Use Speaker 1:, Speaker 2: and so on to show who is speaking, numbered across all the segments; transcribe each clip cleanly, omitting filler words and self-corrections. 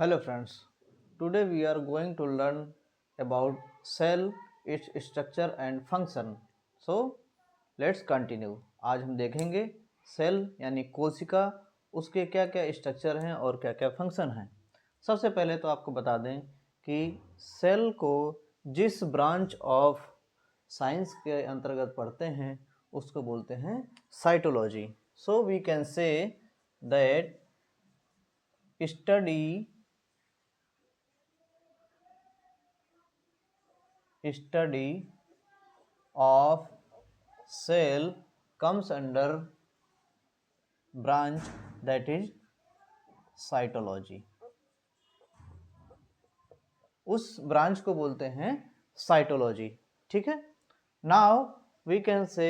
Speaker 1: Hello friends, today we are going to learn about cell, its structure and function. So let's continue. आज हम देखेंगे cell यानी कोशिका, उसके क्या क्या स्ट्रक्चर हैं और क्या क्या फंक्शन हैं। सबसे पहले तो आपको बता दें कि सेल को जिस ब्रांच ऑफ साइंस के अंतर्गत पढ़ते हैं उसको बोलते हैं cytology. So we can say that study of cell comes under branch that is cytology। उस ब्रांच को बोलते हैं साइटोलॉजी। ठीक है, now we can say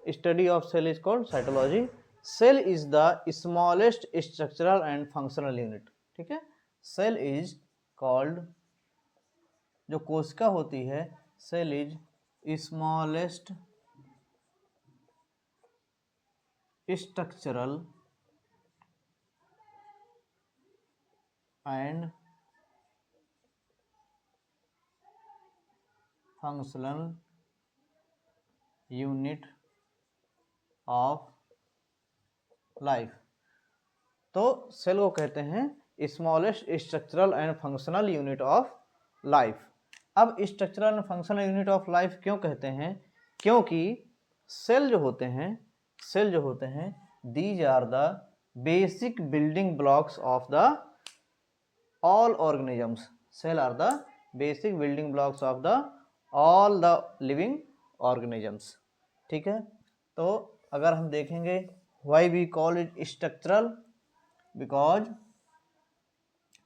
Speaker 1: study of cell is called cytology. Cell is the smallest structural and functional unit. ठीक है, cell is called, जो कोशिका होती है, cell is smallest structural and functional unit of life. तो cell को कहते हैं smallest structural and functional unit of life. अब structural and functional unit of life क्यों कहते हैं? क्योंकि सेल जो होते हैं these are the basic building blocks of the all organisms. Cell are the basic building blocks of the all the living organisms. ठीक है, तो अगर हम देखेंगे why we call it structural, because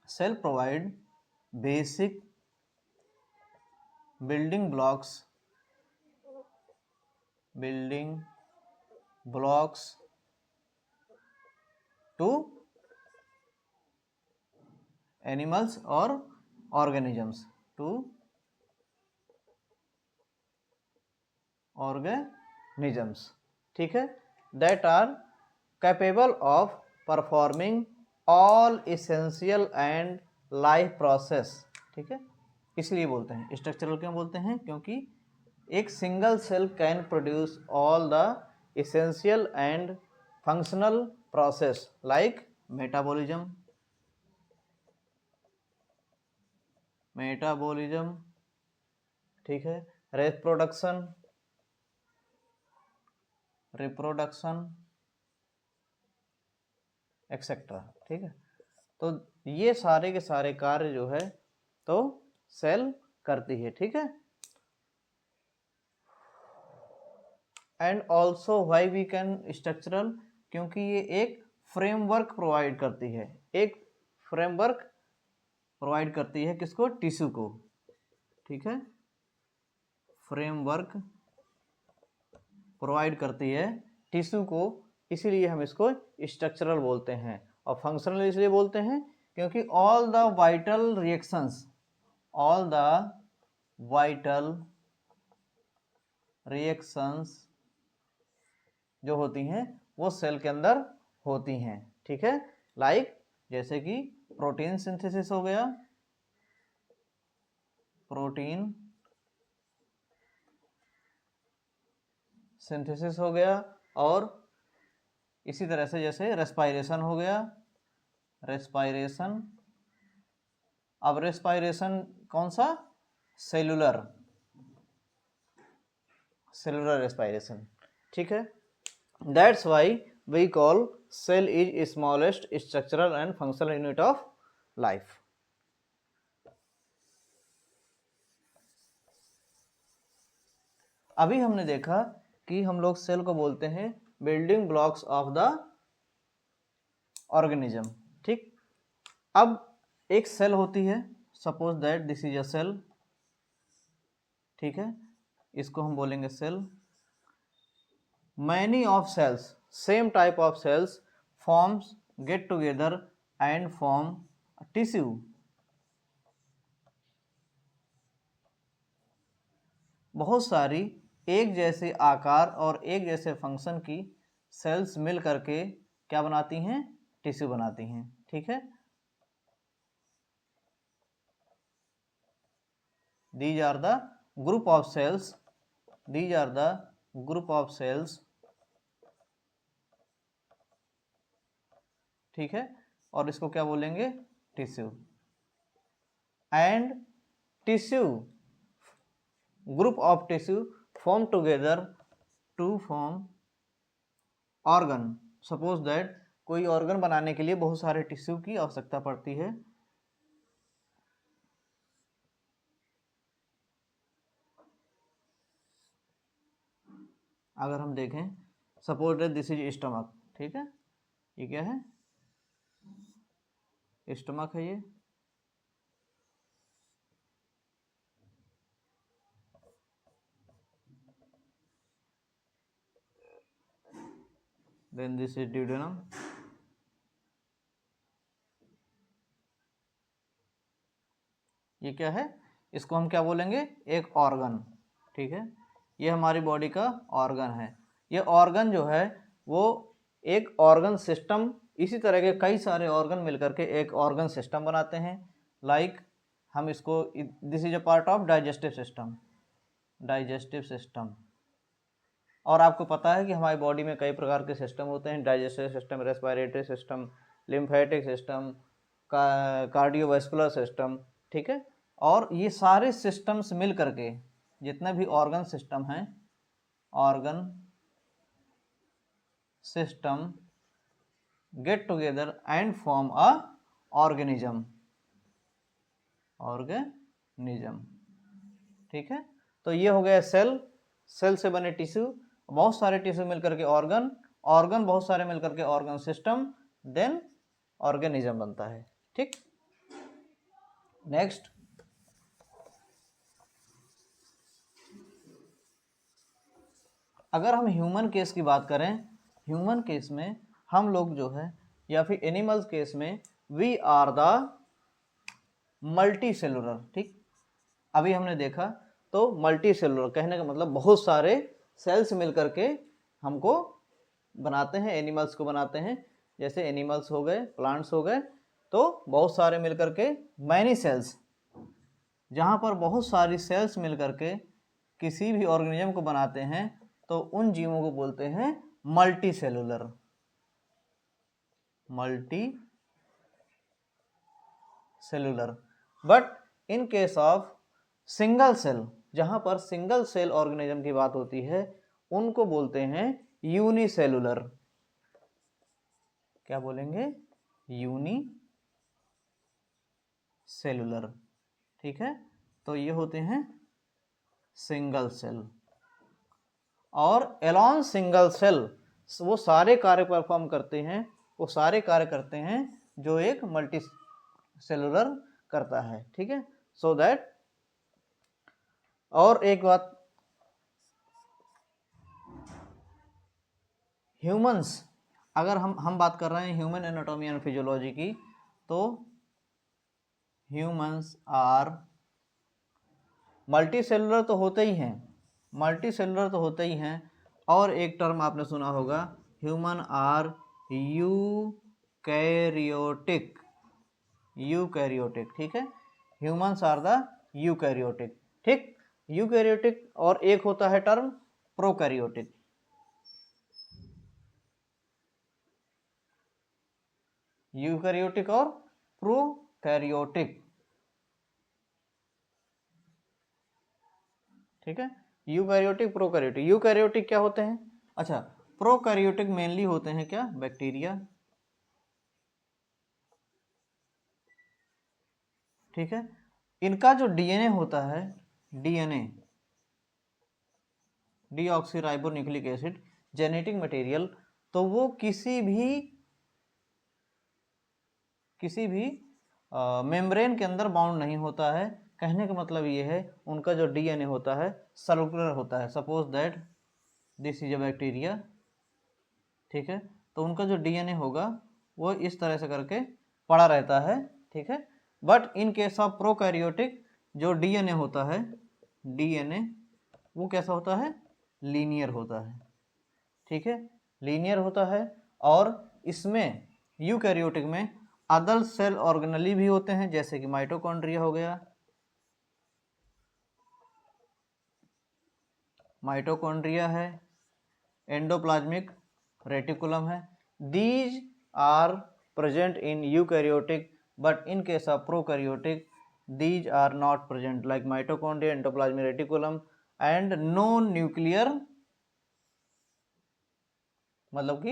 Speaker 1: cell provide basic building blocks to animals or organisms, ठीक है, that are capable of performing all essential and life process। ठीक है, इसलिए बोलते हैं स्ट्रक्चरल। क्यों बोलते हैं? क्योंकि एक single cell can produce all the essential and functional process like metabolism, ठीक है, रिप्रोडक्शन एक्सेट्रा। ठीक है, तो ये सारे के सारे कार्य जो है तो सेल करती है। ठीक है, and also why we can structural, क्योंकि ये एक फ्रेमवर्क प्रोवाइड करती है। एक फ्रेमवर्क प्रोवाइड करती है किसको? टिश्यू को। ठीक है, फ्रेमवर्क प्रोवाइड करती है टिश्यू को, इसीलिए हम इसको स्ट्रक्चरल बोलते हैं। और फंक्शनल इसलिए बोलते हैं क्योंकि ऑल द वाइटल रिएक्शंस जो होती हैं वो सेल के अंदर होती हैं। ठीक है, लाइक जैसे कि प्रोटीन सिंथेसिस हो गया, और इसी तरह से जैसे रेस्पायरेशन हो गया, अब रेस्पायरेशन कौन सा? Cellular respiration. ठीक है, that's why we call cell is smallest structural and functional unit of life. अभी हमने देखा कि हम लोग सेल को बोलते हैं building blocks of the organism. ठीक, अब एक सेल होती है, suppose that this is a cell. ठीक है, इसको हम बोलेंगे cell. Many of cells, same type of cells forms get together and form tissue. बहुत सारी एक जैसे आकार और एक जैसे फंक्शन की सेल्स मिल करके क्या बनाती हैं? टिश्यू बनाती हैं। ठीक है, these are the group of cells, these are the group of cells, ठीक है, और इसको क्या बोलेंगे, tissue. And tissue, group of tissue form together to form organ. Suppose that कोई ऑर्गन बनाने के लिए बहुत सारे टिश्यू की आवश्यकता पड़ती है। अगर हम देखें, suppose that this is stomach, ठीक है, ये क्या है, स्टमक है ये। देन दिस इज ड्यूडेनम, ये क्या है, इसको हम क्या बोलेंगे, एक ऑर्गन, ठीक है, ये हमारी बॉडी का ऑर्गन है। ये ऑर्गन जो है वो एक ऑर्गन सिस्टम, इसी तरह के कई सारे ऑर्गन मिलकर के एक ऑर्गन सिस्टम बनाते हैं। लाइक हम इसको, this is a part of digestive system, digestive system. और आपको पता है कि हमारी बॉडी में कई प्रकार के सिस्टम होते हैं, digestive system, respiratory system, lymphatic system, cardiovascular system, ठीक है। और ये सारे सिस्टम्स मिल करके, जितने भी ऑर्गन सिस्टम हैं, organ system gate together and form a organism, organism, ठीक है। तो ये हो गया सेल, सेल से बने टिश्यू, बहुत सारे टिश्यू मिलकर के ऑर्गन, ऑर्गन बहुत सारे मिलकर के ऑर्गन सिस्टम, देन ऑर्गेनिज्म बनता है, ठीक। नेक्स्ट, अगर हम ह्यूमन केस की बात करें, ह्यूमन केस में हम लोग जो है, या फिर एनिमल्स केस में, we are the multicellular, ठीक। अभी हमने देखा तो मल्टी सेलुलर कहने का मतलब बहुत सारे सेल्स मिलकर के हमको बनाते हैं, एनिमल्स को बनाते हैं। जैसे एनिमल्स हो गए, प्लांट्स हो गए, तो बहुत सारे मिलकर के मैनी सेल्स, जहाँ पर बहुत सारी सेल्स मिलकर के किसी भी ऑर्गेनिज्म को बनाते हैं, तो उन जीवों को बोलते हैं multicellular, multicellular. But in case of single cell, जहां पर सिंगल सेल ऑर्गेनिज्म की बात होती है, उनको बोलते हैं यूनिसेलुलर। क्या बोलेंगे, यूनिसेलुलर, ठीक है। तो ये होते हैं सिंगल सेल। और एलॉन सिंगल सेल वो सारे कार्य परफॉर्म करते हैं, वो सारे कार्य करते हैं जो एक मल्टी सेलुलर करता है, ठीक है। सो दैट, और एक बात, ह्यूमंस, अगर हम बात कर रहे हैं ह्यूमन एनाटॉमी एंड फिजियोलॉजी की, तो ह्यूमंस आर मल्टी सेलुलर तो होते ही हैं, मल्टी सेलुलर तो होते ही हैं। और एक टर्म आपने सुना होगा, ह्यूमन आर यूकैरियोटिक, यूकैरियोटिक, ठीक है। ह्यूमंस आर द यूकैरियोटिक, ठीक। यूकैरियोटिक, और एक होता है टर्म प्रोकैरियोटिक, यूकैरियोटिक और प्रोकैरियोटिक, ठीक है। Eukaryotic, prokaryotic. यूकैरियोटिक क्या होते हैं, अच्छा, प्रोकैरियोटिक मेनली होते हैं क्या, बैक्टीरिया, ठीक है। इनका जो डीएनए होता है, DNA, deoxyribonucleic acid, genetic material, तो वो किसी भी मेम्ब्रेन के अंदर बाउंड नहीं होता है। कहने का मतलब ये है, उनका जो डीएनए होता है सर्कुलर होता है। Suppose that this is a bacteria, ठीक है, तो उनका जो डीएनए होगा वो इस तरह से करके पड़ा रहता है, ठीक है। But in case of prokaryotic, जो डीएनए होता है, डीएनए वो कैसा होता है, लीनियर होता है, ठीक है, लीनियर होता है। और इसमें यूकैरियोटिक में अदर सेल ऑर्गेनली भी होते हैं, जैसे कि माइटोकॉन्ड्रिया हो गया, माइटोकॉन्ड्रिया है, एंडोप्लाज्मिक रेटिकुलम है। These are present in eukaryotic, but in case of prokaryotic these are not present, like mitochondria, endoplasmic reticulum and no nuclear, मतलब कि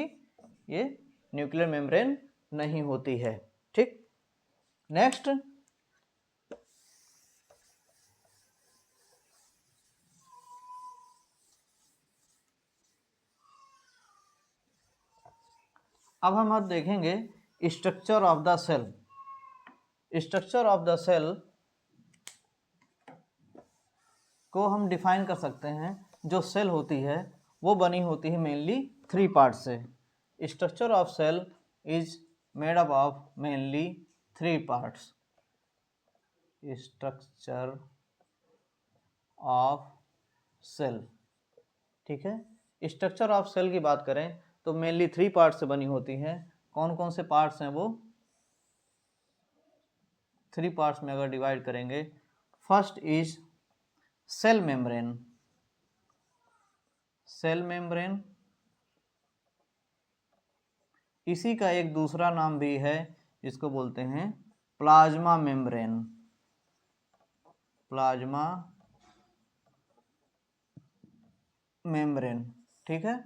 Speaker 1: ये न्यूक्लियर मेम्ब्रेन नहीं होती है। ठीक, नेक्स्ट अब हम देखेंगे structure of the cell. Structure of the cell को हम डिफाइन कर सकते हैं। जो सेल होती है वो बनी होती है मेनली 3 पार्ट से। Structure of cell is made up of mainly 3 parts. Structure of cell, ठीक है। स्ट्रक्चर ऑफ सेल की बात करें तो मेनली 3 पार्ट से बनी होती हैं। कौन कौन से पार्ट्स हैं वो? 3 पार्ट्स में अगर डिवाइड करेंगे, first is cell membrane. Cell membrane, इसी का एक दूसरा नाम भी है जिसको बोलते हैं प्लाज्मा मेम्ब्रेन। प्लाज्मा मेम्ब्रेन, ठीक है।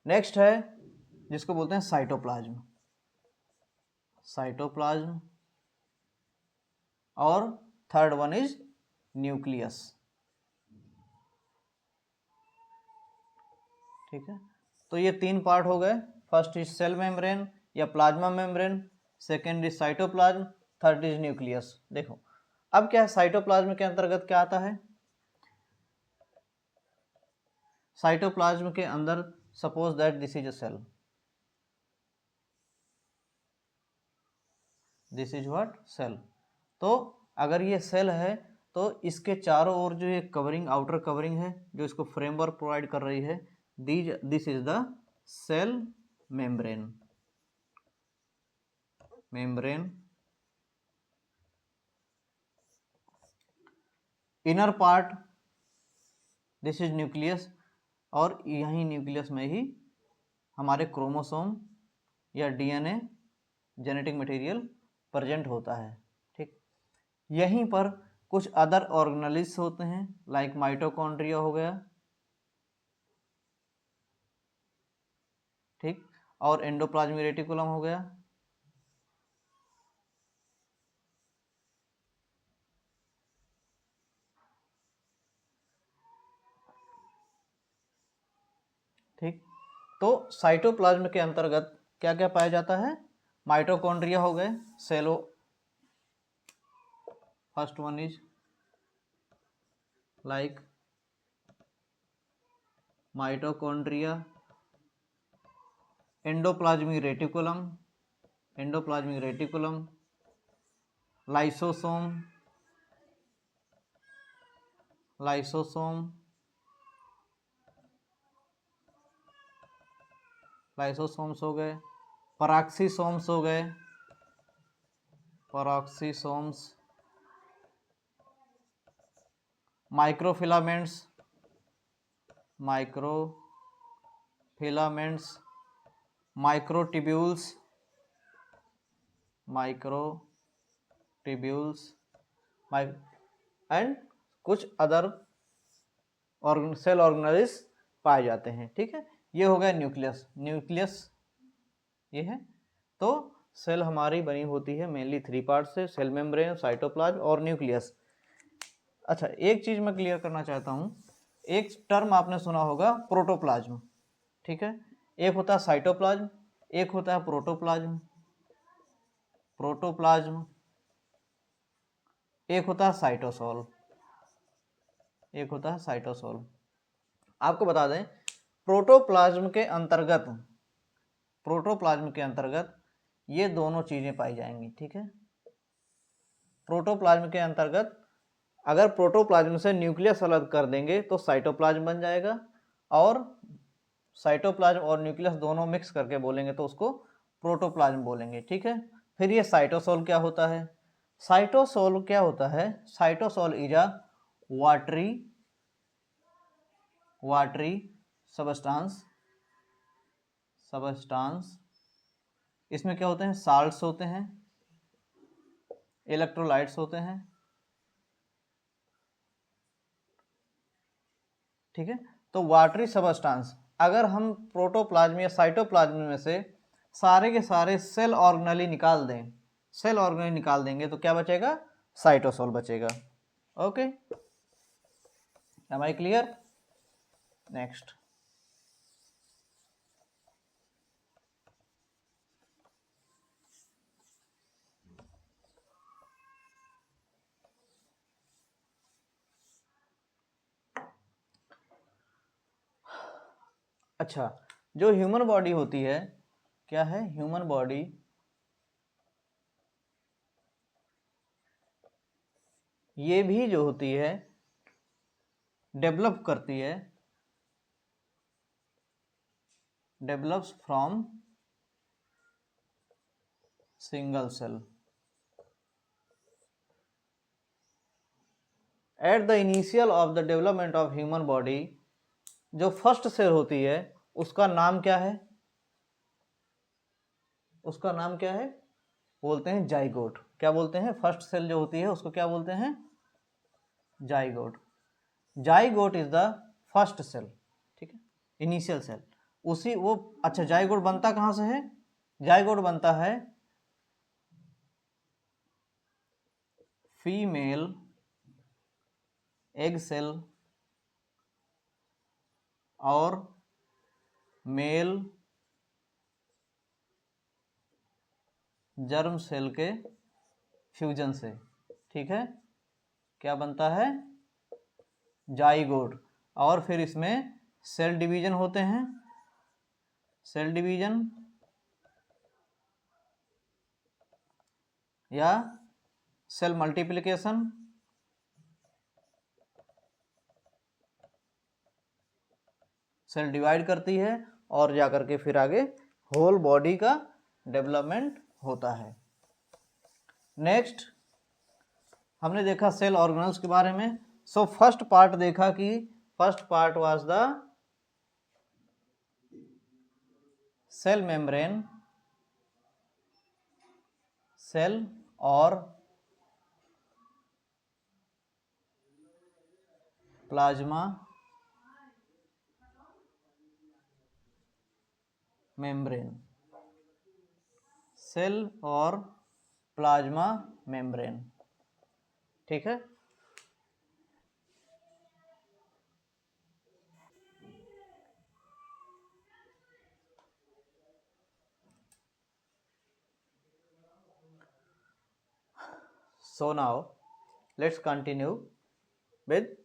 Speaker 1: नेक्स्ट है जिसको बोलते हैं साइटोप्लाज्म। साइटोप्लाज्म, और थर्ड वन इज न्यूक्लियस, ठीक है। तो ये 3 पार्ट हो गए। फर्स्ट इज सेल मेम्ब्रेन या plasma membrane, second is cytoplasm, third is nucleus. देखो अब क्या है, साइटोप्लाज्म के अंतर्गत क्या आता है? साइटोप्लाज्म के अंदर suppose that this is a cell, this is what? Cell. तो अगर ये सेल है तो इसके चारों ओर जो ये कवरिंग, आउटर कवरिंग है जो इसको फ्रेमवर्क प्रोवाइड कर रही है, this is the cell membrane. Membrane, inner part this is nucleus, और यहीं न्यूक्लियस में ही हमारे क्रोमोसोम या डीएनए, जेनेटिक मटेरियल प्रेजेंट होता है, ठीक। यहीं पर कुछ अदर ऑर्गेनेल्स होते हैं, लाइक माइटोकॉन्ड्रिया हो गया, ठीक, और एंडोप्लाज्मिक रेटिकुलम हो गया, ठीक। तो साइटोप्लाज्म के अंतर्गत क्या क्या पाया जाता है? माइटोकॉन्ड्रिया हो गए, सेलो, first one is like mitochondria, endoplasmic reticulum, endoplasmic reticulum, lysosome, lysosome, lysosomes हो गए, पराक्सीसोम्स हो गए, peroxisomes, microfilaments, microfilaments, microtubules, microtubules, and कुछ अदर सेल ऑर्गेनेल्स पाए जाते हैं, ठीक है। ये हो गया न्यूक्लियस। न्यूक्लियस ये है। तो सेल हमारी बनी होती है मेनली 3 पार्ट से, सेल मेम्ब्रेन, साइटोप्लाज्म और न्यूक्लियस। अच्छा, एक चीज मैं क्लियर करना चाहता हूँ। एक टर्म आपने सुना होगा प्रोटोप्लाज्म, ठीक है। एक होता है साइटोप्लाज्म, एक होता है प्रोटोप्लाज्म। प्रोटोप्लाज्म, एक होता है साइटोसोल, एक होता है साइटोसोल। आपको बता दें, प्रोटोप्लाज्म के अंतर्गत, प्रोटोप्लाज्म के अंतर्गत ये दोनों चीजें पाई जाएंगी, ठीक है। प्रोटोप्लाज्म के अंतर्गत अगर प्रोटोप्लाज्म से न्यूक्लियस अलग कर देंगे तो साइटोप्लाज्म बन जाएगा, और साइटोप्लाज्म और न्यूक्लियस दोनों मिक्स करके बोलेंगे तो उसको प्रोटोप्लाज्म बोलेंगे, ठीक है। फिर ये साइटोसोल क्या होता है? साइटोसोल क्या होता है? Cytosol is a watery watery substance, इसमें क्या होते हैं, साल्ट्स होते हैं, इलेक्ट्रोलाइट्स होते हैं, ठीक है। तो वाटरी सबस्टांस, अगर हम प्रोटोप्लाज्म या साइटोप्लाज्म में से सारे के सारे सेल ऑर्गेनेली निकाल दें, सेल ऑर्गेनेली निकाल देंगे तो क्या बचेगा, साइटोसोल बचेगा। Okay, am I clear? Next, अच्छा, जो ह्यूमन बॉडी होती है, क्या है, ह्यूमन बॉडी ये भी जो होती है डेवलप करती है, develops from single cell. At the initial of the development of human body, जो फर्स्ट सेल होती है उसका नाम क्या है, उसका नाम क्या है, बोलते हैं जाइगोट। क्या बोलते हैं, फर्स्ट सेल जो होती है उसको क्या बोलते हैं, zygote. Zygote is the first cell, ठीक है, इनिशियल सेल। उसी वो, अच्छा, जाइगोट बनता कहां से है, जाइगोट बनता है फीमेल एग सेल और मेल जर्म सेल के फ्यूजन से, ठीक है। क्या बनता है, जाइगोट। और फिर इसमें सेल डिवीजन होते हैं, सेल डिवीजन या सेल मल्टीप्लिकेशन, सेल डिवाइड करती है और जाकर के फिर आगे होल बॉडी का डेवलपमेंट होता है। नेक्स्ट हमने देखा सेल ऑर्गेनल्स के बारे में। सो फर्स्ट पार्ट देखा कि first part was the cell membrane, cell और प्लाज्मा मेम्ब्रेन, सेल और प्लाज्मा मेम्ब्रेन, ठीक है। So now let's continue with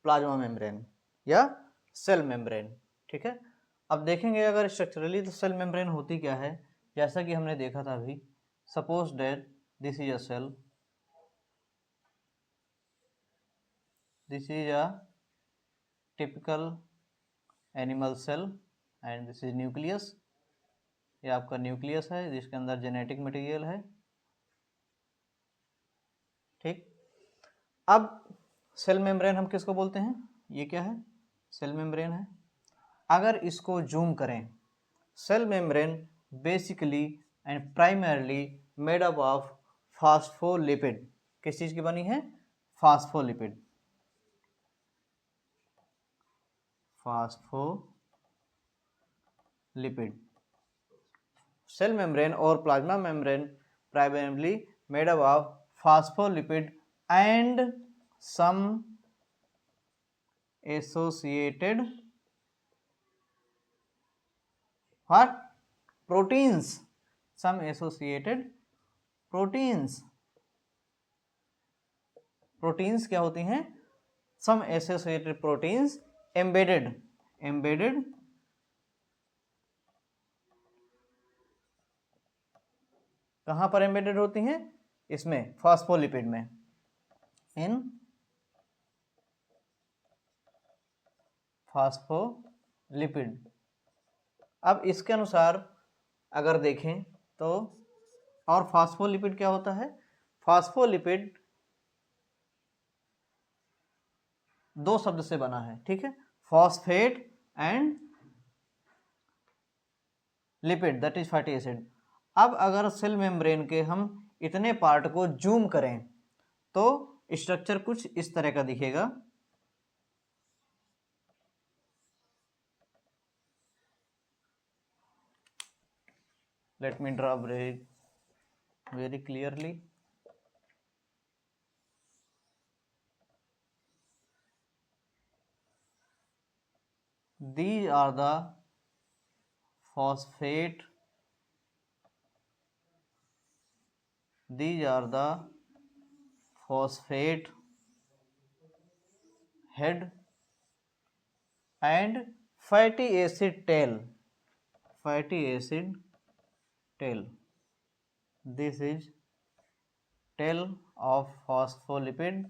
Speaker 1: plasma membrane या सेल मेम्ब्रेन, ठीक है। अब देखेंगे अगर स्ट्रक्चरली तो सेल मेम्ब्रेन होती क्या है, जैसा कि हमने देखा था अभी। Suppose that this is a cell, this is a typical animal cell and this is nucleus. ये आपका न्यूक्लियस है जिसके अंदर जेनेटिक मटेरियल है, ठीक। अब सेल मेम्ब्रेन हम किसको बोलते हैं, ये क्या है, सेल मेम्ब्रेन है। अगर इसको जूम करें, cell membrane basically and primarily made up of phospholipid. किस चीज की बनी है, फास्फोलिपिड, फास्फोलिपिड। सेल मेम्ब्रेन और plasma membrane primarily made up of phospholipid and some associated what, proteins, some associated proteins। Proteins क्या होती हैं, some associated proteins embedded कहां पर embedded होती हैं, इसमें फास्फोलिपिड में, इन फास्फोलिपिड। अब इसके अनुसार अगर देखें तो, और फास्फोलिपिड क्या होता है, फास्फोलिपिड दो शब्द से बना है, ठीक है। Phosphate and lipid that is fatty acid. अब अगर सेल मेम्ब्रेन के हम इतने पार्ट को जूम करें तो स्ट्रक्चर कुछ इस तरह का दिखेगा। Let me draw very clearly. These are the phosphate, these are the phosphate head and fatty acid tail, fatty acid tail. This is tail of phospholipid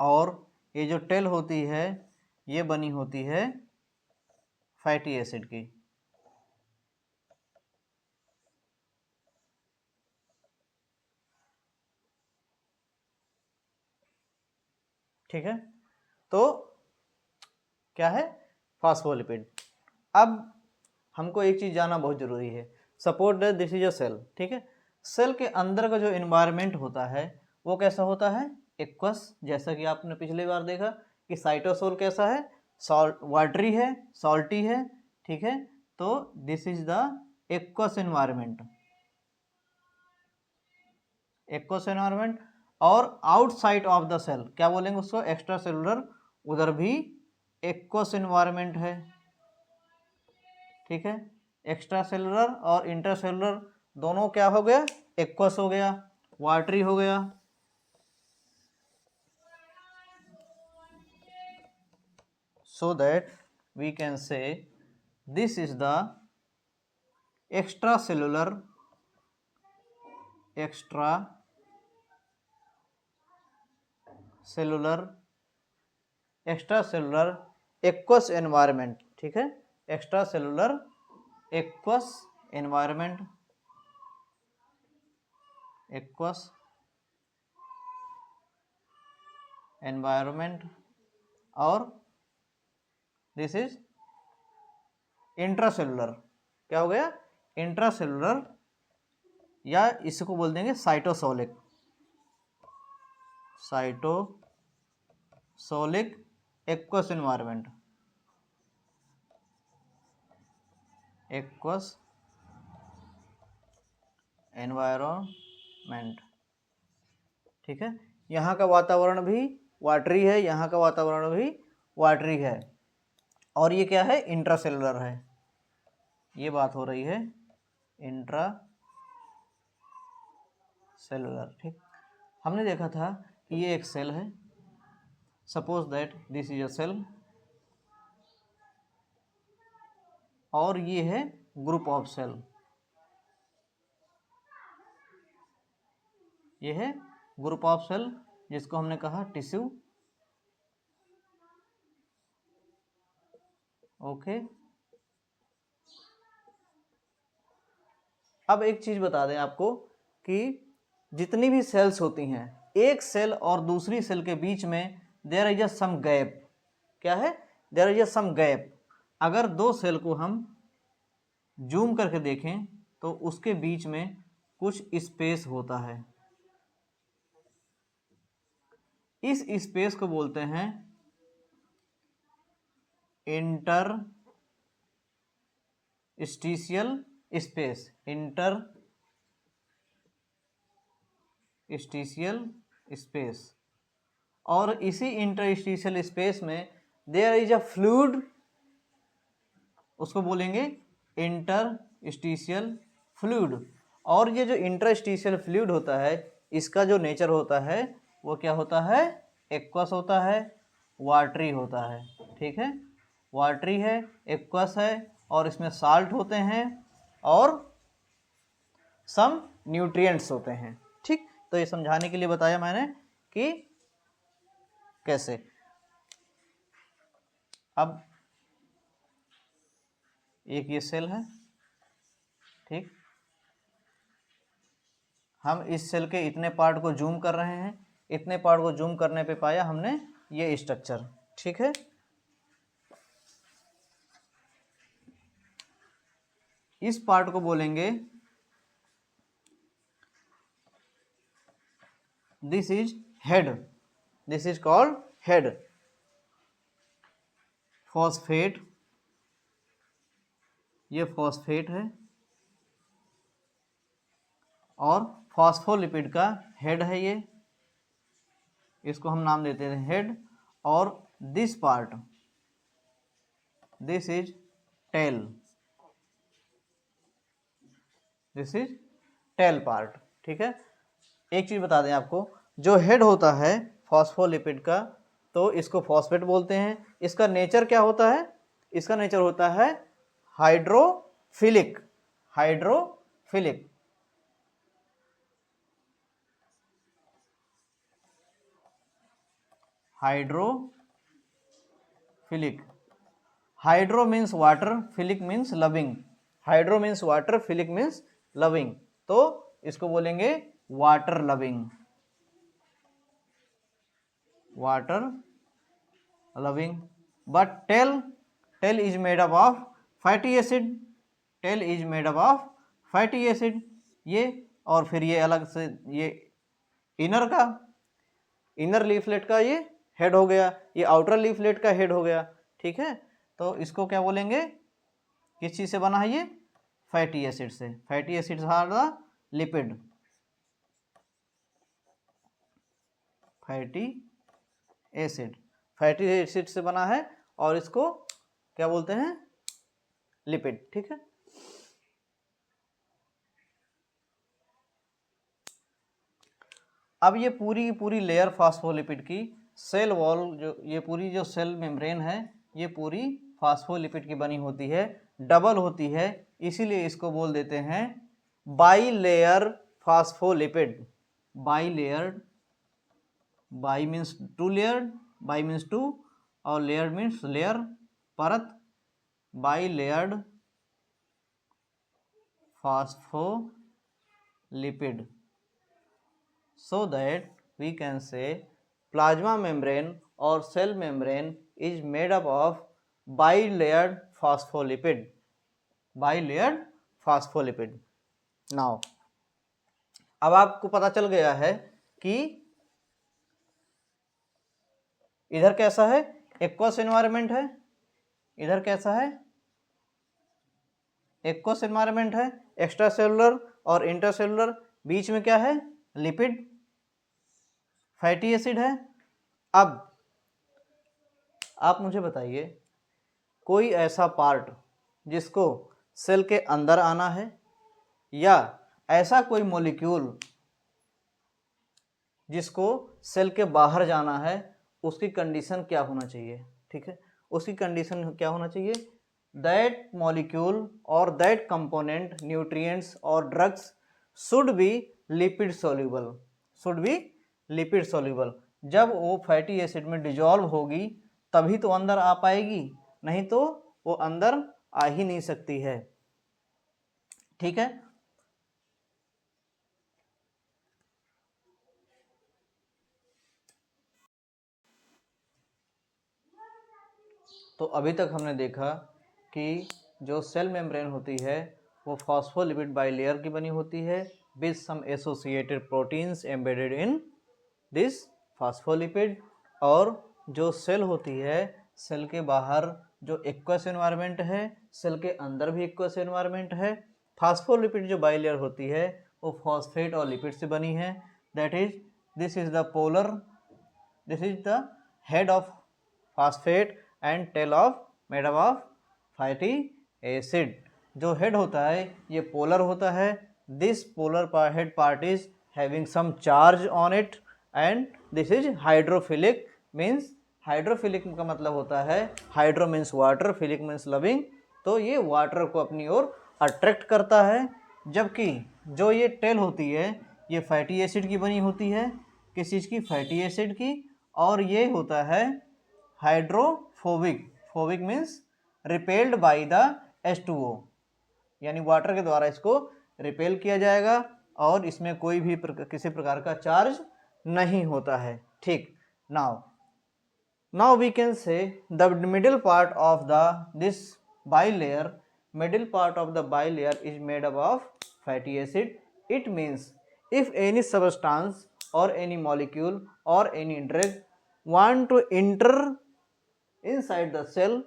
Speaker 1: और ये जो टेल होती है ये बनी होती है फैटी एसिड की। ठीक है, तो क्या है फॉस्फोलिपिड। अब हमको एक चीज जानना बहुत जरूरी है। Suppose that this is a cell, ठीक है। सेल के अंदर का जो एनवायरनमेंट होता है वो कैसा होता है, एक्वस। जैसा कि आपने पिछली बार देखा कि साइटोसोल कैसा है, सॉल्ट वाटरी है, सॉल्टी है, ठीक है। तो this is the aqueous environment, aqueous environment. और आउटसाइड ऑफ द सेल क्या बोलेंगे उसको, एक्स्ट्रा सेलुलर, उधर भी एक्वस एनवायरनमेंट है, ठीक है। एक्स्ट्रा सेलुलर और इंटरसेलुलर दोनों क्या हो गया, एक्वस हो गया, वाटरी हो गया। So that we can say this is the extracellular aqueous environment, ठीक है। Extra cellular aqueous environment, aqueous environment. और दिस इज इंट्रासेलुलर, क्या हो गया, इंट्रासेलुलर, या इसको बोल देंगे cytosolic, cytosolic aqueous environment, aqueous environment, ठीक है। यहाँ का वातावरण भी वाटरी है, यहाँ का वातावरण भी वाटरी है, और ये क्या है, इंट्रासेलुलर है। ये बात हो रही है इंट्रा सेलुलर, ठीक। हमने देखा था कि ये एक सेल है। Suppose that this is a cell और ये है ग्रुप ऑफ सेल, ये है ग्रुप ऑफ सेल जिसको हमने कहा टिश्यू, ओके। अब एक चीज बता दें आपको कि जितनी भी सेल्स होती हैं, एक सेल और दूसरी सेल के बीच में there is a some gap, क्या है, there is a some gap. अगर दो सेल को हम जूम करके देखें तो उसके बीच में कुछ स्पेस होता है, इस स्पेस को बोलते हैं इंटरस्टिशियल स्पेस, इंटरस्टिशियल स्पेस। और इसी इंटरस्टिशियल स्पेस में देयर इज अ फ्लूइड, उसको बोलेंगे इंटरस्टिशियल फ्लूइड। और ये जो इंटरस्टिशियल फ्लूइड होता है इसका जो नेचर होता है वो क्या होता है, एक्वस होता है, वाटरी होता है, ठीक है। वाटरी है, एक्वस है, और इसमें साल्ट होते हैं और सम न्यूट्रिएंट्स होते हैं, ठीक। तो ये समझाने के लिए बताया मैंने कि कैसे। अब एक ये सेल है, ठीक। हम इस सेल के इतने पार्ट को जूम कर रहे हैं, इतने पार्ट को जूम करने पे पाया हमने ये स्ट्रक्चर। ठीक है, इस पार्ट को बोलेंगे this is head, this is called head. Phosphate, ये फॉस्फेट है और फॉस्फोलिपिड का हेड है ये, इसको हम नाम देते हैं हेड। और this part, this is tail, this is tail part. ठीक है, एक चीज बता दें आपको, जो हेड होता है फॉस्फोलिपिड का तो इसको फॉस्फेट बोलते हैं। इसका नेचर क्या होता है? इसका नेचर होता है hydrophilic, hydrophilic. Hydrophilic, hydro means water, philic means loving. Hydro means water, philic means loving, तो इसको बोलेंगे water loving, water loving. But tail is made up of fatty acid, tail is made up of fatty acid. ये और फिर ये अलग से ये इनर का, इनर लीफलेट का ये हेड हो गया, ये आउटर लीफलेट का हेड हो गया। ठीक है, तो इसको क्या बोलेंगे, किस चीज से बना है ये? फैटी एसिड से। Fatty acids are the lipid, fatty acid, fatty acid से बना है और इसको क्या बोलते हैं? लिपिड। ठीक है, अब ये पूरी की पूरी लेयर फास्फोलिपिड की सेल वॉल, जो ये पूरी जो सेल मेम्ब्रेन है ये पूरी फास्फोलिपिड की बनी होती है, डबल होती है, इसीलिए इसको बोल देते हैं bilayer phospholipid. Bilayered, bi means two layered, bi means two और लेयर मीन्स लेयर, परत। Bilayered phospholipid, so that we can say plasma membrane or cell membrane is made up of bilayered phospholipid, bilayered phospholipid। now अब आपको पता चल गया है कि इधर कैसा है, एक्वस एनवायरनमेंट है, इधर कैसा है, एक्वस एनवायरनमेंट है, एक्स्ट्रा सेलुलर और इंटरसेलुलर, बीच में क्या है? लिपिड, फैटी एसिड है। अब आप मुझे बताइए कोई ऐसा पार्ट जिसको सेल के अंदर आना है या ऐसा कोई मॉलिक्यूल जिसको सेल के बाहर जाना है, उसकी कंडीशन क्या होना चाहिए? ठीक है, उसकी कंडीशन क्या होना चाहिए? दैट मॉलिक्यूल और दैट कंपोनेंट, न्यूट्रिएंट्स और drugs should be lipid soluble, should be lipid soluble. जब वो फैटी एसिड में डिजॉल्व होगी तभी तो अंदर आ पाएगी, नहीं तो वो अंदर आ ही नहीं सकती है। ठीक है, तो अभी तक हमने देखा कि जो सेल मेम्ब्रेन होती है वो फॉस्फोलिपिड बाइलेयर की बनी होती है with some associated proteins embedded in this phospholipid. और जो सेल होती है, सेल के बाहर जो एक्वस एनवायरनमेंट है, सेल के अंदर भी एक्वस एनवायरनमेंट है। फॉस्फोलिपिड जो बाइलेयर होती है वो फॉस्फेट और लिपिड से बनी है। That is, this is the polar, this is the head of phosphate and tail of made up of fatty acid. जो हेड होता है ये पोलर होता है। This polar head part is having some charge on it and this is hydrophilic, means hydrophilic का मतलब होता है, hydro means water, philic means loving, तो ये वाटर को अपनी ओर अट्रैक्ट करता है। जबकि जो ये टेल होती है ये फैटी एसिड की बनी होती है, किस चीज़ की? फैटी एसिड की। और ये होता है hydrophobic, phobic means repelled by the H2O, यानी वाटर के द्वारा इसको रिपेल किया जाएगा और इसमें कोई भी किसी प्रकार का चार्ज नहीं होता है। ठीक, now we can say the middle part of this bilayer, middle part of the bilayer is made up of fatty acid. It means if any substance or any molecule or any drug want to enter inside the cell,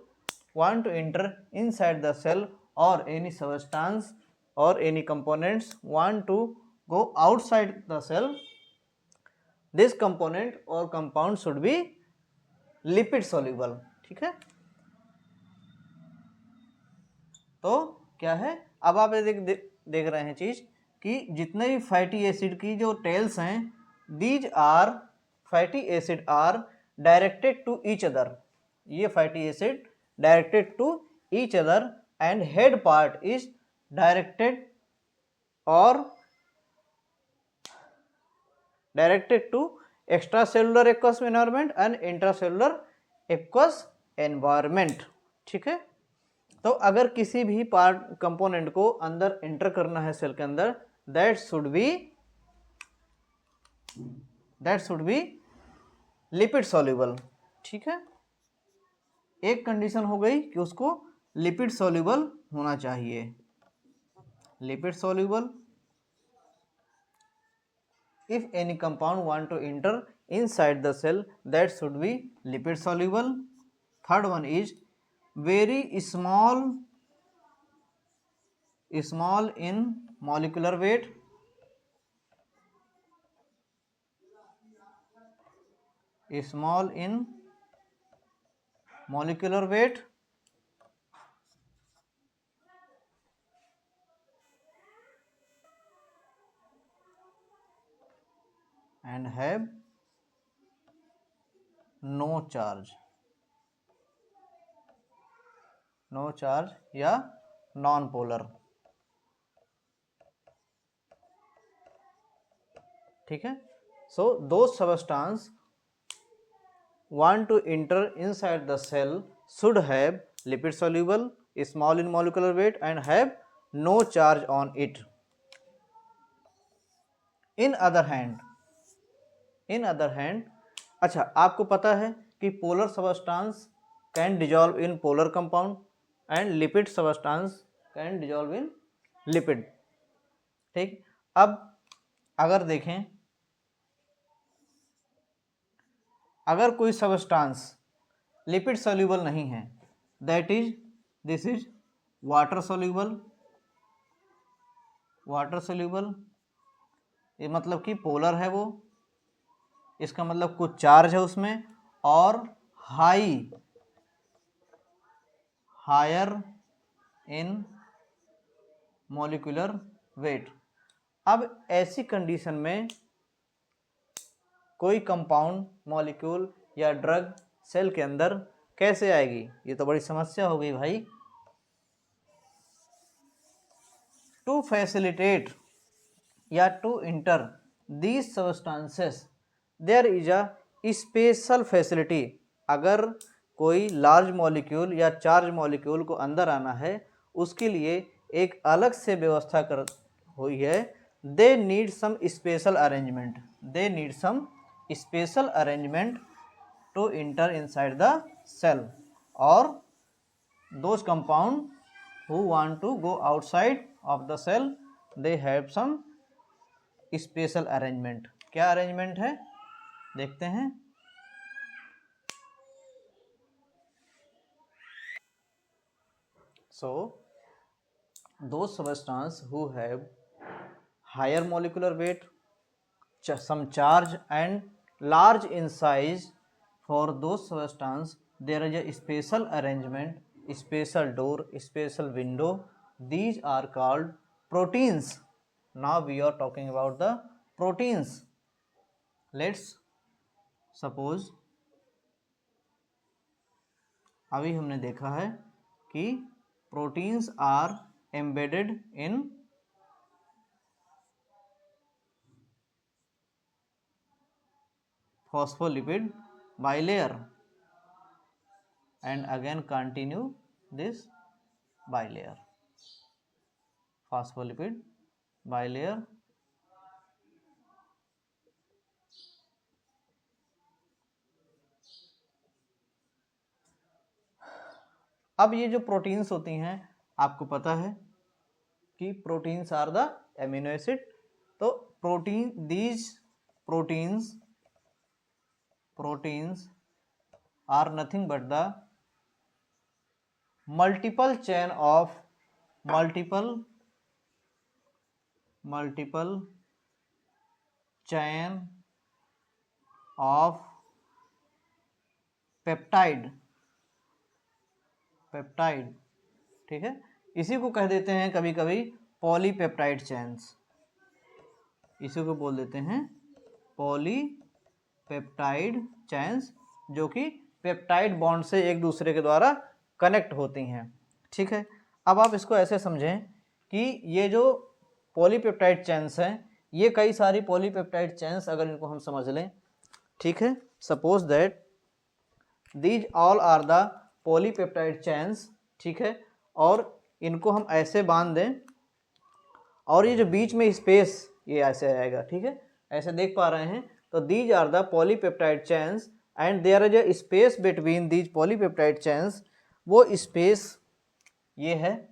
Speaker 1: or any substance or any components want to go outside the cell, this component or compound should be lipid soluble. ठीक है, तो क्या है, अब आप देख रहे हैं चीज कि जितने भी फैटी एसिड की जो टेल्स हैं, these are fatty acid are directed to each other, ये fatty acid directed to each other and head part is directed to extracellular aqueous environment and intracellular aqueous environment. ठीक है, तो अगर किसी भी पार्ट कंपोनेंट को अंदर एंटर करना है सेल के अंदर, that should be lipid soluble. ठीक है, एक कंडीशन हो गई कि उसको लिपिड सॉल्युबल होना चाहिए, lipid soluble. If any compound want to enter inside the cell, that should be lipid soluble. Third one is very small in molecular weight, small in molecular weight, and have no charge या non polar. ठीक है, so those substance want to enter inside the cell should have lipid soluble, small in molecular weight and have no charge on it. in other hand, अच्छा, आपको पता है कि polar substance can dissolve in polar compound and lipid substance can dissolve in lipid. ठीक, अब अगर देखें, अगर कोई सबस्टांस लिपिड सॉल्युबल नहीं है, दिस इज वाटर सॉल्युबल, ये मतलब कि पोलर है वो, इसका मतलब कुछ चार्ज है उसमें, और हायर इन मॉलिक्यूलर वेट। अब ऐसी कंडीशन में कोई कंपाउंड, मॉलिक्यूल या ड्रग सेल के अंदर कैसे आएगी, ये तो बड़ी समस्या हो गई भाई। टू फैसिलिटेट या to enter these substances there is a special facility. अगर कोई लार्ज मॉलिक्यूल या चार्ज मॉलिक्यूल को अंदर आना है, उसके लिए एक अलग से व्यवस्था कर हुई है। They need some special arrangement to enter inside the cell, और those compound who want to go outside of the cell, they have some special arrangement। क्या अरेंजमेंट है देखते हैं। So those substances who have higher molecular weight, some charge and large in size, for those substances there is a special arrangement, special door, special window. These are called proteins. Now we are talking about the proteins. Let's suppose अभी हमने देखा है कि proteins are embedded in phospholipid bilayer, and again continue this bilayer, phospholipid bilayer अब ये जो proteins होती हैं आपको पता है कि proteins are the amino acid. तो proteins are nothing but the multiple chain of peptide, ठीक है। इसी को कह देते हैं कभी कभी पॉलीपेप्टाइड चेन्स, इसी को बोल देते हैं पॉलीपेप्टाइड चेन्स, जो कि पेप्टाइड बॉन्ड से एक दूसरे के द्वारा कनेक्ट होती हैं, ठीक है। अब आप इसको ऐसे समझें कि ये जो पॉलीपेप्टाइड चेन्स हैं, ये कई सारी पॉलीपेप्टाइड चेन्स अगर इनको हम समझ लें, ठीक है, suppose that these all are the polypeptide chains, ठीक है, और इनको हम ऐसे बांध दें और ये जो बीच में स्पेस ये ऐसे आएगा, ठीक है, ऐसे देख पा रहे हैं। तो these are the polypeptide chains and there is a space between these polypeptide chains, वो स्पेस ये है।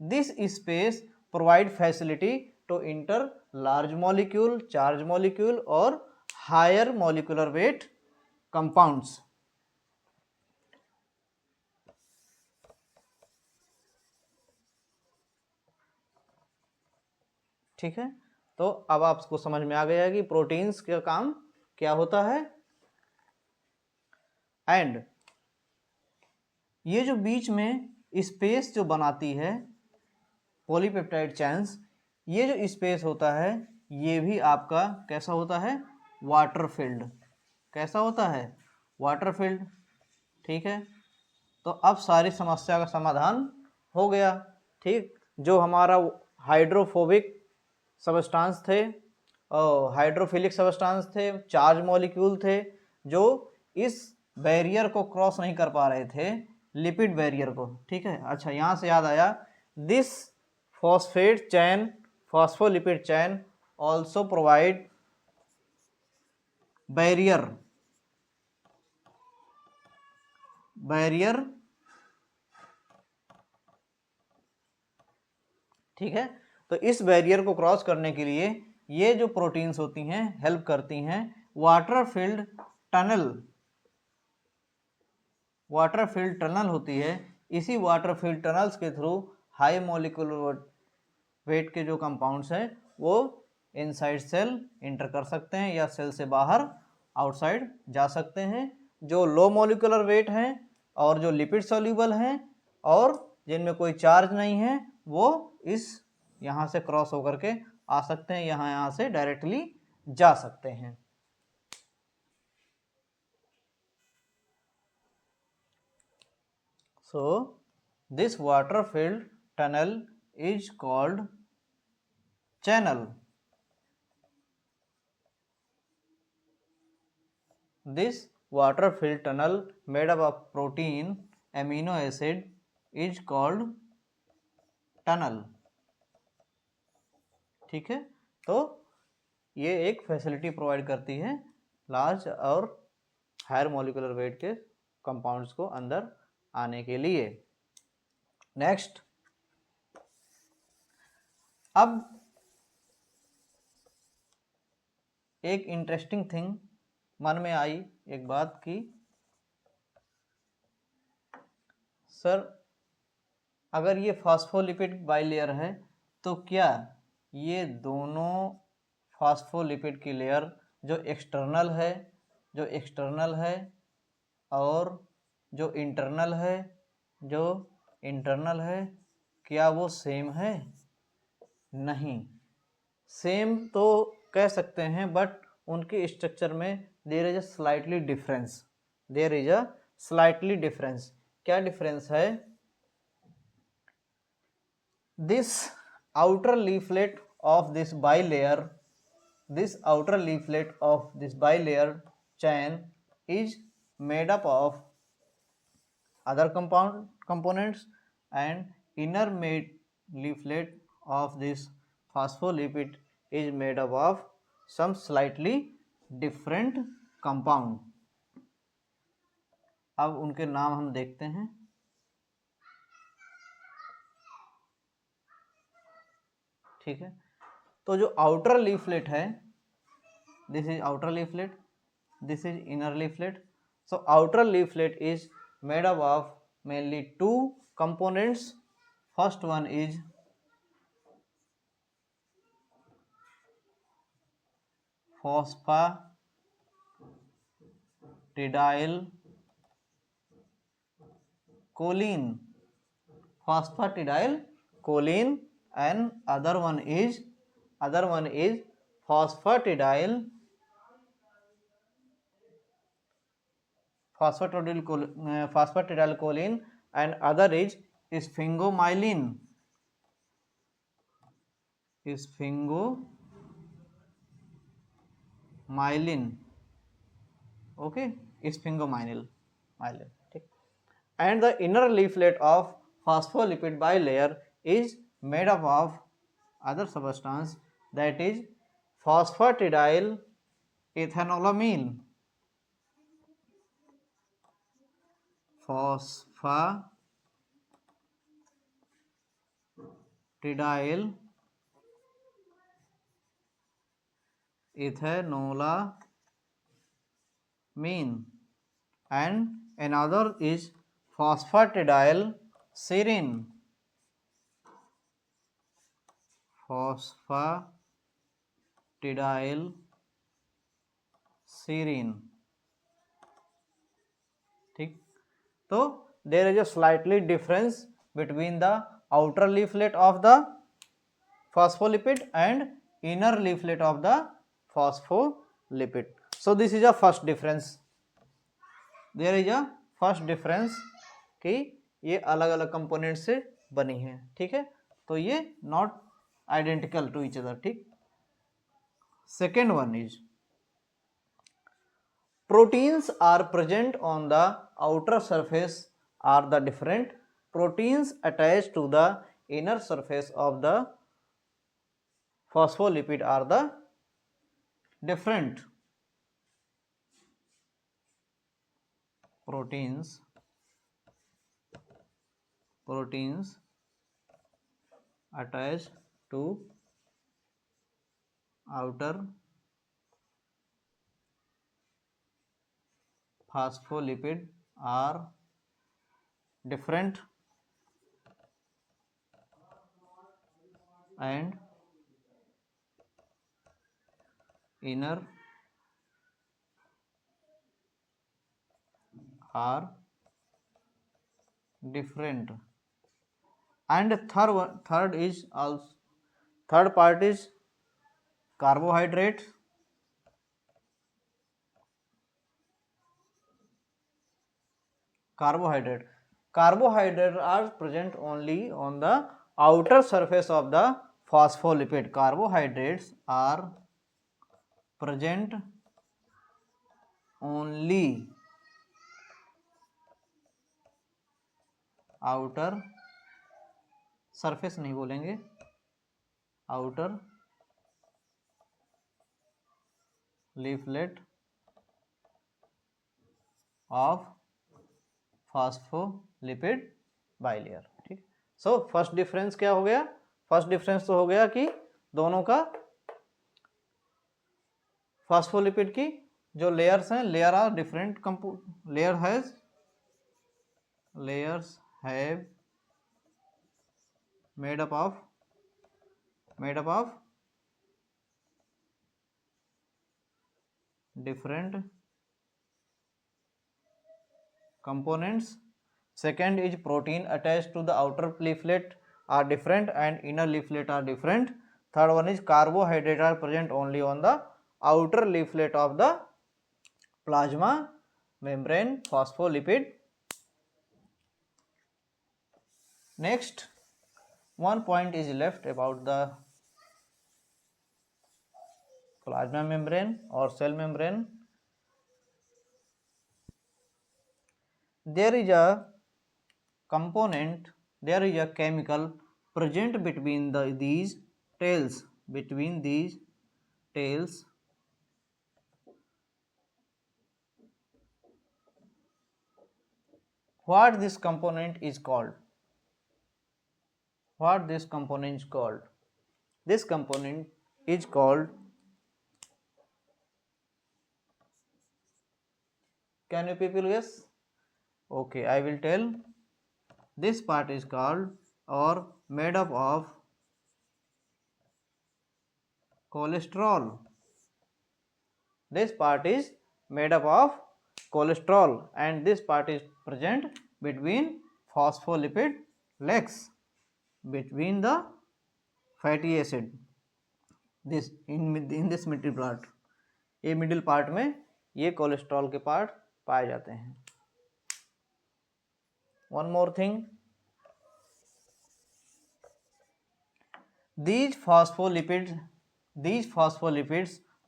Speaker 1: This space provide facility to enter large molecule, charge molecule और हायर मॉलिक्यूलर वेट कंपाउंड्स। ठीक है, तो अब आपको समझ में आ गया है कि प्रोटीन्स का काम क्या होता है। एंड ये जो बीच में स्पेस जो बनाती है पॉलीपेप्टाइड चेन्स, ये जो स्पेस होता है ये भी आपका कैसा होता है, वाटर फील्ड। कैसा होता है, वाटर फील्ड, ठीक है। तो अब सारी समस्या का समाधान हो गया, ठीक। जो हमारा हाइड्रोफोबिक सबस्टांस थे और हाइड्रोफिलिक सबस्टांस थे, चार्ज मॉलिक्यूल थे जो इस बैरियर को क्रॉस नहीं कर पा रहे थे, लिपिड बैरियर को, ठीक है। अच्छा, यहाँ से याद आया, this phosphate chain, phospholipid chain also provide barrier ठीक है। तो इस बैरियर को क्रॉस करने के लिए ये जो प्रोटीन्स होती हैं हेल्प करती हैं। वाटर फील्ड टनल होती है, इसी वाटर फील्ड टनल्स के थ्रू हाई मॉलिक्यूलर वेट के जो कंपाउंड्स हैं वो इनसाइड सेल इंटर कर सकते हैं या सेल से बाहर आउटसाइड जा सकते हैं। जो लो मॉलिक्यूलर वेट हैं और जो लिपिड सॉल्यूबल हैं और जिनमें कोई चार्ज नहीं है, वो इस यहाँ से क्रॉस होकर के आ सकते हैं, यहाँ से डायरेक्टली जा सकते हैं। So this water filled tunnel is called channel. This water filled tunnel made up of protein amino acid is called tunnel. ठीक है, तो ये एक फैसिलिटी प्रोवाइड करती है लार्ज और हायर मॉलिक्यूलर वेट के कंपाउंड्स को अंदर आने के लिए। नेक्स्ट, अब एक इंटरेस्टिंग थिंग मन में आई, एक बात की, सर अगर ये फॉस्फोलिपिड बाइलेयर है तो क्या ये दोनों फॉस्फोलिपिड की लेयर जो एक्सटर्नल है और जो इंटरनल है क्या वो सेम है? नहीं, सेम तो कह सकते हैं बट उनके स्ट्रक्चर में there is a slightly difference. क्या डिफरेंस है? This outer leaflet of this bilayer chain is made up of other components, and inner leaflet of this phospholipid is made up of some slightly different compound. अब उनके नाम हम देखते हैं। ठीक है, तो जो आउटर लीफलेट है, this is outer leaflet, this is inner leaflet. So outer leaflet is made up of mainly two components. First one is phosphatidyl choline, phosphatidyl choline, and other one is phosphatidyl phosphatidyl choline, and other is sphingomyelin, sphingomyelin. Okay, sphingomyelin, ठीक. And the inner leaflet of phospholipid bilayer is made up of other substance, that is phosphatidyl ethanolamine, phosphatidyl ethanolamine, and another is phosphatidyl serine, phosphatidyl serine. ठीक, तो there is a slightly difference between the outer leaflet of the phospholipid and inner leaflet of the phospholipid. So this is a first difference. There is a first difference कि ये अलग अलग component से बनी है. ठीक है, तो ये not identical to each other. ठीक. Second one is proteins are present on the outer surface are the different, proteins attached to the inner surface of the phospholipid are the different. Proteins attached to outer phospholipid are different and inner are different. And third is also, third part is carbohydrate. Carbohydrate are present only on the outer surface of the phospholipid. Carbohydrates are present only outer surface, नहीं बोलेंगे, outer leaflet of phospholipid bilayer. ठीक. So first difference क्या हो गया? First difference तो हो गया कि दोनों का फॉस्फोलिपिड की जो लेयर्स हैं, layer are different, layers have made up of different components. Second is protein attached to the outer leaflet are different and inner leaflet are different. Third one is carbohydrate are present only on the outer leaflet of the plasma membrane phospholipid. Next, one point is left about the plasma membrane or cell membrane. There is a component, there is a chemical present between these tails, what this component is called? What this component is called? This component is called, can you people guess? Okay, I will tell. This part is called or made up of cholesterol. This part is made up of cholesterol, and this part is present between phospholipid legs, between the fatty acid, this in this middle part. ये middle part में ये cholesterol के part पाए जाते हैं. One more thing, these phospholipids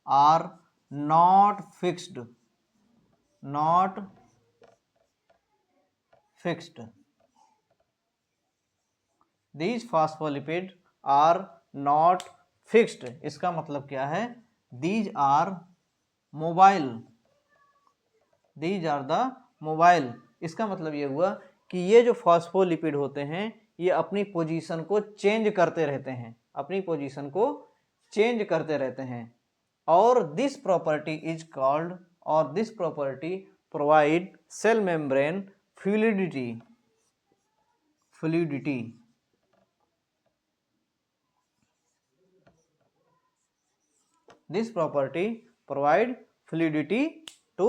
Speaker 1: are not fixed. These phospholipids are not fixed. इसका मतलब क्या है? These are mobile. These are the mobile. इसका मतलब ये हुआ कि ये जो फॉस्फोलिपिड होते हैं ये अपनी पोजीशन को चेंज करते रहते हैं, अपनी पोजीशन को चेंज करते रहते हैं. और दिस प्रॉपर्टी इज कॉल्ड, और this property provide cell membrane fluidity. This property provide fluidity to